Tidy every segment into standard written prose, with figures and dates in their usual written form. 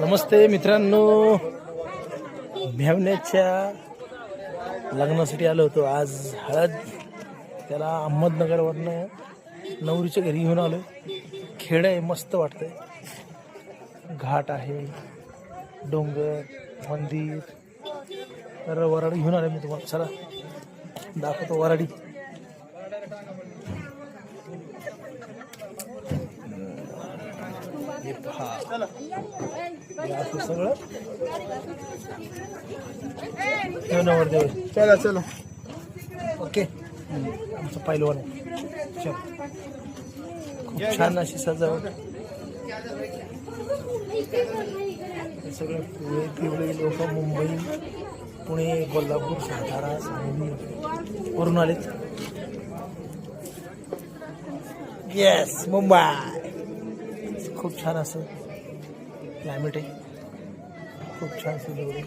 नमस्ते मित्रांनो, मेव्हण्याच्या लग्नासाठी आलो होतो. आज हळद, त्याला अहमदनगरवरनं नवरीच्या घरी घेऊन आलो. खेड आहे, मस्त वाटतंय. घाट आहे, डोंगर, मंदिर. तर वराडी घेऊन आलो मी तुम्हाला. चला दाखवतो वराडी. हे पहा, असं सगळं नवरदेव. चला चला. ओके, आमचं पहिलवान आहे. चल, खूप छान अशी सजावट. हे सगळे पिवळे लोक मुंबई, पुणे, कोल्हापूर, सातारा, सांगली वरून आलेत. येस, मुंबई. खूप छान असं क्लायमेट आहे, खूप छान सजवलं.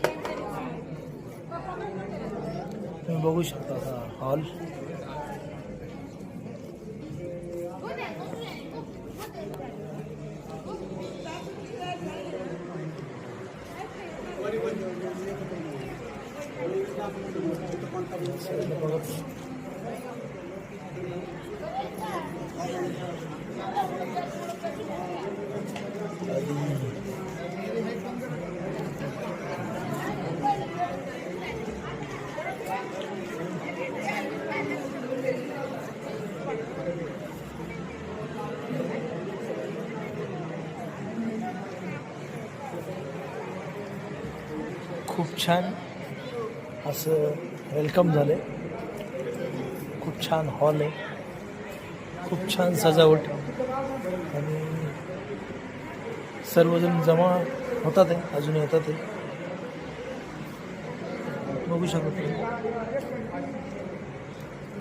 तुम्ही बघू शकता हा हॉल. खूप छान असं वेलकम झालं. खूप छान हॉल आहे, खूप छान सजावट, आणि सर्वजण जमा होतात आहे, अजून येतात आहे. बघू शकतो तुम्ही.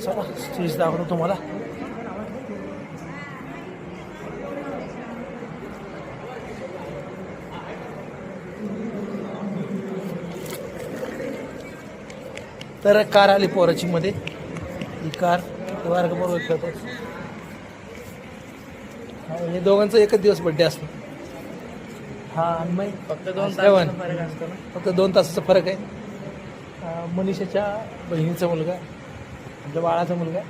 चला स्टेज दाखवतो तुम्हाला. तर कार आली पोराची मध्ये. ही कार वर्गबरोबर खेळतात. हे दोघांचा एकच दिवस बड्डे असतो. हा अन्मय फक्त फक्त 2 तासाचा फरक आहे. मनीषाच्या बहिणीचा मुलगा, आमच्या बाळाचा मुलगा,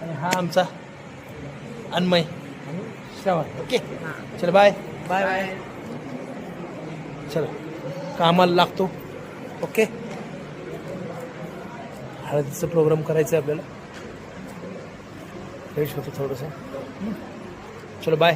आणि हा आमचा अन्मय आणि श्रावण. ओके, चल बाय बाय बाय. चला कामाला लागतो. ओके, हळदीचा प्रोग्राम करायचा आहे आपल्याला. फ्रेश होतो थोडंसं. चलो बाय.